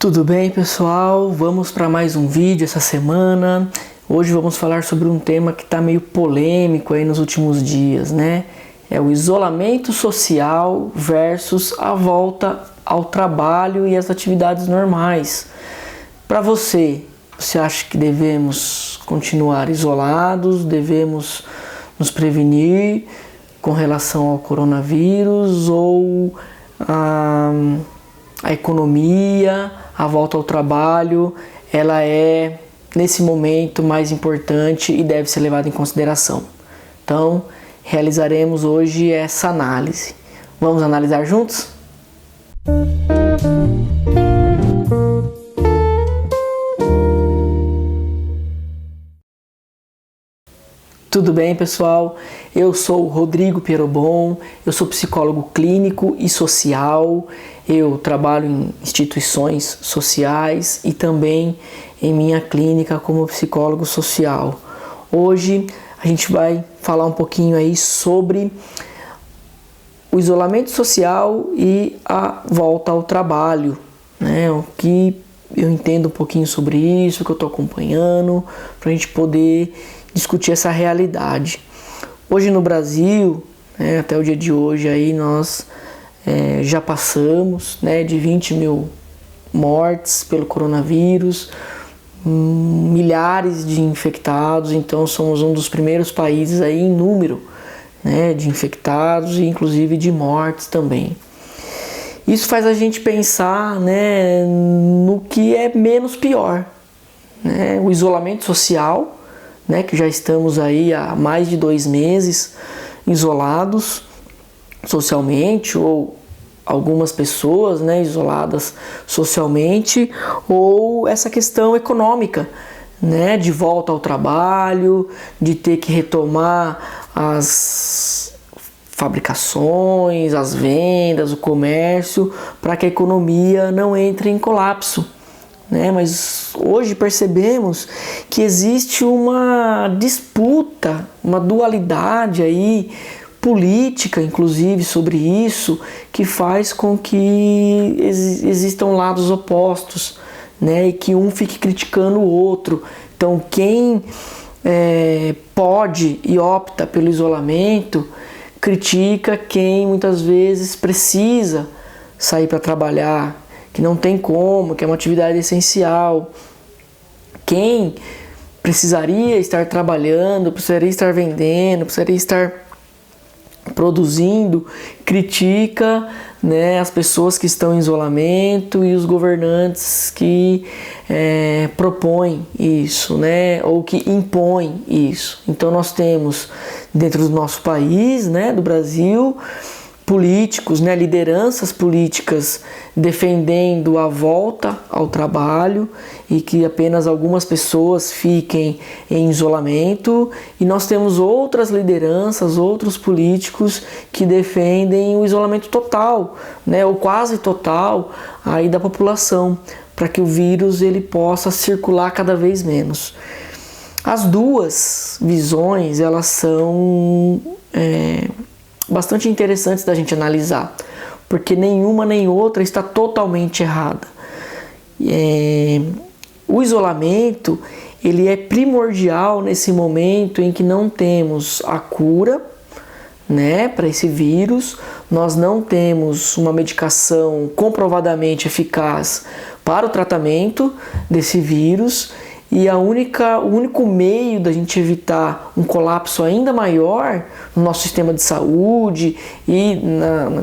Tudo bem, pessoal? Vamos para mais um vídeo essa semana. Hoje vamos falar sobre um tema que está meio polêmico aí nos últimos dias, né? É o isolamento social versus a volta ao trabalho e às atividades normais. Para você acha que devemos continuar isolados, devemos nos prevenir com relação ao coronavírus ou a economia, a volta ao trabalho, ela é nesse momento mais importante e deve ser levada em consideração. Então, realizaremos hoje essa análise. Vamos analisar juntos? Tudo bem, pessoal? Eu sou o Rodrigo Pierobon, eu sou psicólogo clínico e social, eu trabalho em instituições sociais e também em minha clínica como psicólogo social. Hoje a gente vai falar um pouquinho aí sobre o isolamento social e a volta ao trabalho, né? O que eu entendo um pouquinho sobre isso, o que eu estou acompanhando, para a gente poder discutir essa realidade. Hoje no Brasil, até o dia de hoje, aí nós já passamos de 20 mil mortes pelo coronavírus, milhares de infectados, então somos um dos primeiros países aí em número de infectados e inclusive de mortes também. Isso faz a gente pensar no que é menos pior, o isolamento social, que já estamos aí há mais de 2 meses isolados socialmente, ou algumas pessoas isoladas socialmente, ou essa questão econômica, de volta ao trabalho, de ter que retomar as fabricações, as vendas, o comércio, para que a economia não entre em colapso. Mas hoje percebemos que existe uma disputa, uma dualidade aí, política inclusive sobre isso, que faz com que existam lados opostos, e que um fique criticando o outro. Então quem pode e opta pelo isolamento critica quem muitas vezes precisa sair para trabalhar, que não tem como, que é uma atividade essencial. Quem precisaria estar trabalhando, precisaria estar vendendo, precisaria estar produzindo, critica as pessoas que estão em isolamento e os governantes que propõem isso, ou que impõem isso. Então nós temos dentro do nosso país, do Brasil, políticos, lideranças políticas defendendo a volta ao trabalho e que apenas algumas pessoas fiquem em isolamento, e nós temos outras lideranças, outros políticos que defendem o isolamento total, ou quase total aí da população, para que o vírus ele possa circular cada vez menos. As duas visões, elas são bastante interessantes da gente analisar, porque nenhuma nem outra está totalmente errada. O isolamento ele é primordial nesse momento em que não temos a cura para esse vírus, nós não temos uma medicação comprovadamente eficaz para o tratamento desse vírus, e o único meio da gente evitar um colapso ainda maior no nosso sistema de saúde e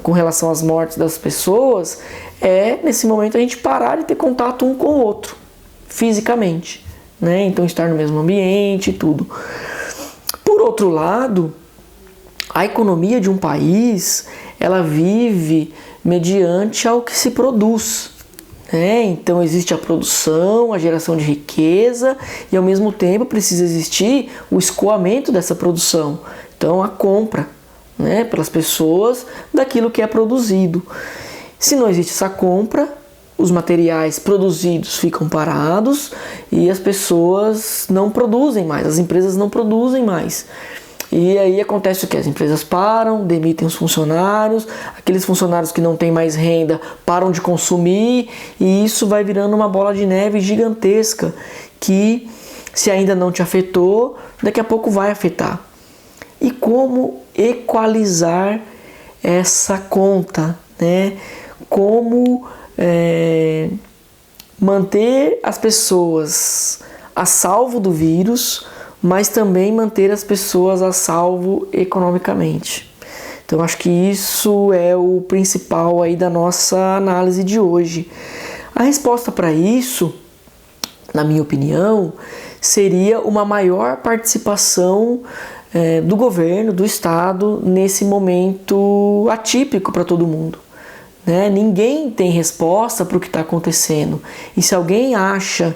com relação às mortes das pessoas é, nesse momento, a gente parar de ter contato um com o outro, fisicamente. Então, estar no mesmo ambiente e tudo. Por outro lado, a economia de um país, ela vive mediante ao que se produz. Então existe a produção, a geração de riqueza, e ao mesmo tempo precisa existir o escoamento dessa produção. Então a compra pelas pessoas daquilo que é produzido. Se não existe essa compra, os materiais produzidos ficam parados e as pessoas não produzem mais, as empresas não produzem mais. E aí acontece o que? As empresas param, demitem os funcionários, aqueles funcionários que não têm mais renda param de consumir, e isso vai virando uma bola de neve gigantesca que, se ainda não te afetou, daqui a pouco vai afetar. E como equalizar essa conta, né? Como manter as pessoas a salvo do vírus, mas também manter as pessoas a salvo economicamente. Então acho que isso é o principal aí da nossa análise de hoje. A resposta para isso, na minha opinião, seria uma maior participação do governo, do Estado, nesse momento atípico para todo mundo. Né? Ninguém tem resposta para o que está acontecendo. E se alguém acha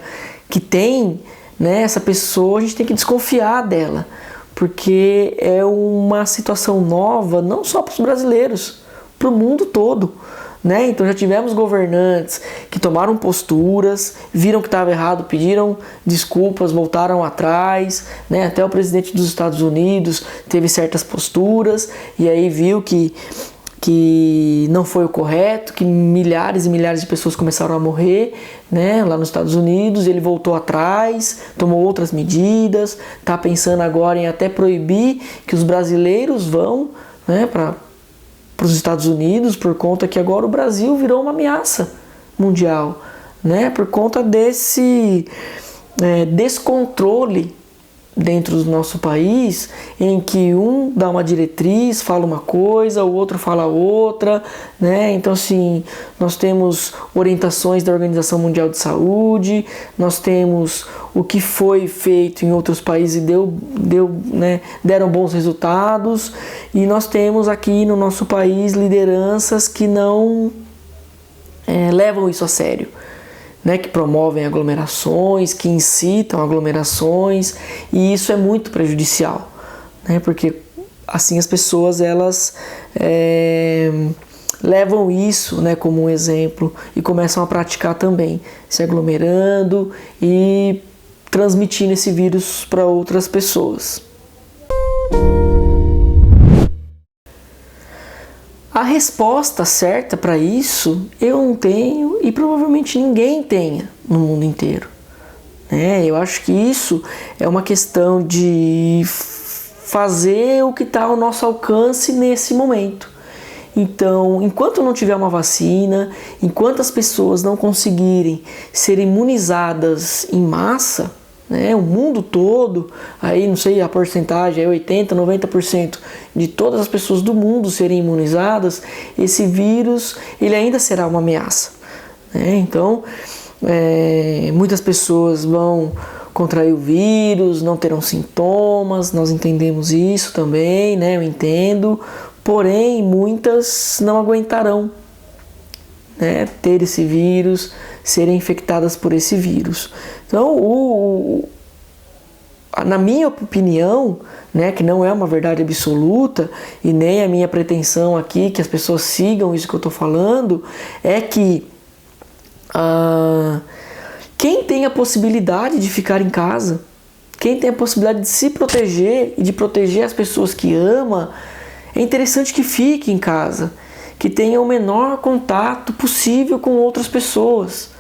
que tem, né, essa pessoa, a gente tem que desconfiar dela, porque é uma situação nova, não só para os brasileiros, para o mundo todo. Né? Então já tivemos governantes que tomaram posturas, viram que estava errado, pediram desculpas, voltaram atrás, né? Até o presidente dos Estados Unidos teve certas posturas e aí viu que não foi o correto, que milhares e milhares de pessoas começaram a morrer, né, lá nos Estados Unidos. Ele voltou atrás, tomou outras medidas, está pensando agora em até proibir que os brasileiros vão, né, para os Estados Unidos, por conta que agora o Brasil virou uma ameaça mundial, né, por conta desse descontrole dentro do nosso país, em que um dá uma diretriz, fala uma coisa, o outro fala outra, né? Então, assim, nós temos orientações da Organização Mundial de Saúde, nós temos o que foi feito em outros países e deram bons resultados, e nós temos aqui no nosso país lideranças que não levam isso a sério. Né, que promovem aglomerações, que incitam aglomerações, e isso é muito prejudicial, né, porque assim as pessoas elas levam isso, né, como um exemplo e começam a praticar também, se aglomerando e transmitindo esse vírus para outras pessoas. A resposta certa para isso eu não tenho e provavelmente ninguém tenha no mundo inteiro. Eu acho que isso é uma questão de fazer o que está ao nosso alcance nesse momento. Então, enquanto não tiver uma vacina, enquanto as pessoas não conseguirem ser imunizadas em massa, o mundo todo, aí não sei a porcentagem, é 80%, 90% de todas as pessoas do mundo serem imunizadas, esse vírus ele ainda será uma ameaça. Então, muitas pessoas vão contrair o vírus, não terão sintomas, nós entendemos isso também, eu entendo, porém muitas não aguentarão ter esse vírus, serem infectadas por esse vírus. Então, na minha opinião, que não é uma verdade absoluta e nem a minha pretensão aqui que as pessoas sigam isso que eu estou falando, é que quem tem a possibilidade de ficar em casa, quem tem a possibilidade de se proteger e de proteger as pessoas que ama, é interessante que fique em casa, que tenha o menor contato possível com outras pessoas,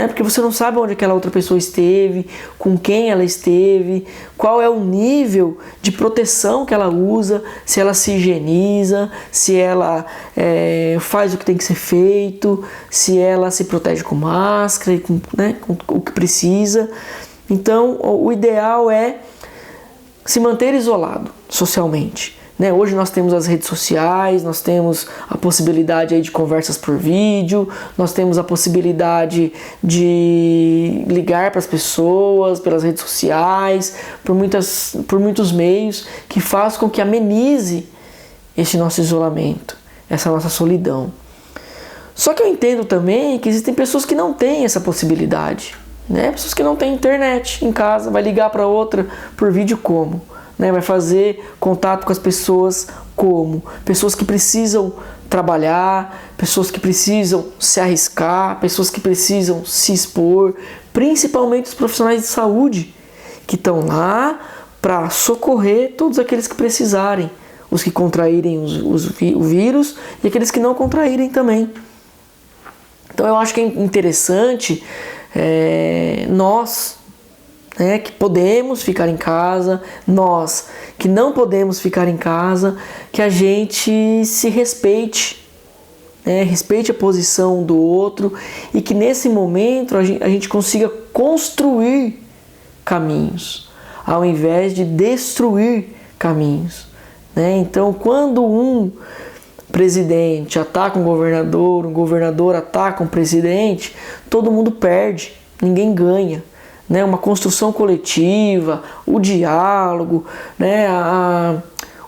porque você não sabe onde aquela outra pessoa esteve, com quem ela esteve, qual é o nível de proteção que ela usa, se ela se higieniza, se ela faz o que tem que ser feito, se ela se protege com máscara e com o que precisa. Então, o ideal é se manter isolado socialmente. Hoje nós temos as redes sociais, nós temos a possibilidade aí de conversas por vídeo, nós temos a possibilidade de ligar para as pessoas pelas redes sociais, por muitos meios, que faz com que amenize esse nosso isolamento, essa nossa solidão. Só que eu entendo também que existem pessoas que não têm essa possibilidade, pessoas que não têm internet em casa, vai ligar para outra por vídeo como? Vai fazer contato com as pessoas como? Pessoas que precisam trabalhar, pessoas que precisam se arriscar, pessoas que precisam se expor, principalmente os profissionais de saúde, que estão lá para socorrer todos aqueles que precisarem, os que contraírem o vírus e aqueles que não contraírem também. Então eu acho que é interessante nós, que podemos ficar em casa, nós que não podemos ficar em casa, que a gente se respeite, respeite a posição do outro e que nesse momento a gente consiga construir caminhos, ao invés de destruir caminhos. Então, quando um presidente ataca um governador ataca um presidente, todo mundo perde, ninguém ganha. Uma construção coletiva, o diálogo,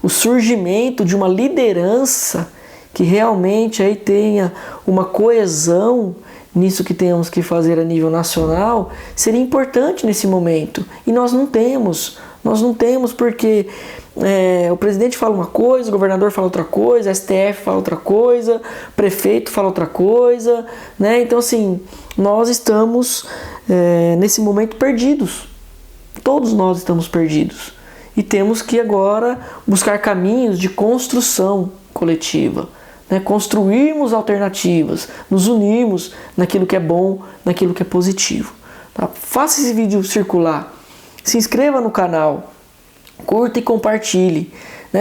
o surgimento de uma liderança que realmente aí tenha uma coesão nisso que temos que fazer a nível nacional, seria importante nesse momento. E nós não temos porque o presidente fala uma coisa, o governador fala outra coisa, a STF fala outra coisa, o prefeito fala outra coisa, Então, assim, nós estamos nesse momento perdidos. Todos nós estamos perdidos. E temos que agora buscar caminhos de construção coletiva, construirmos alternativas, nos unirmos naquilo que é bom, naquilo que é positivo. Tá? Faça esse vídeo circular, se inscreva no canal, curta e compartilhe.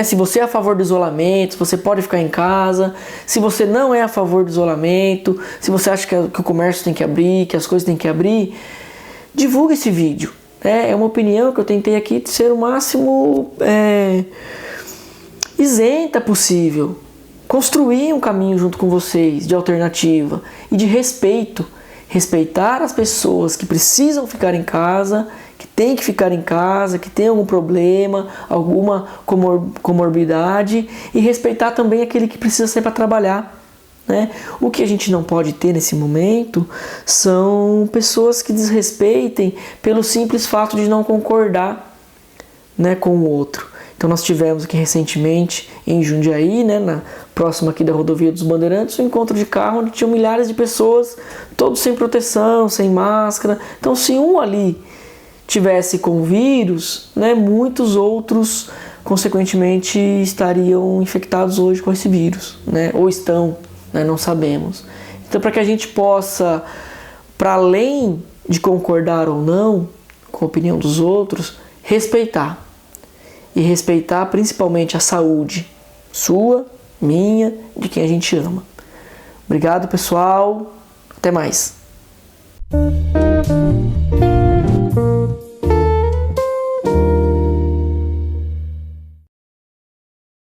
Se você é a favor do isolamento, você pode ficar em casa. Se você não é a favor do isolamento, se você acha que o comércio tem que abrir, que as coisas têm que abrir, divulgue esse vídeo. É uma opinião que eu tentei aqui de ser o máximo isenta possível. Construir um caminho junto com vocês de alternativa e de respeito. Respeitar as pessoas que precisam ficar em casa, que tem que ficar em casa, que tem algum problema, alguma comorbidade, e respeitar também aquele que precisa sair para trabalhar. O que a gente não pode ter nesse momento são pessoas que desrespeitem pelo simples fato de não concordar com o outro. Então nós tivemos aqui recentemente em Jundiaí, na próxima aqui da rodovia dos Bandeirantes, um encontro de carro onde tinham milhares de pessoas, todos sem proteção, sem máscara. Então se um ali tivesse com vírus, muitos outros consequentemente estariam infectados hoje com esse vírus, ou estão, não sabemos. Então para que a gente possa, para além de concordar ou não com a opinião dos outros, respeitar. E respeitar principalmente a saúde sua, minha, de quem a gente ama. Obrigado, pessoal. Até mais.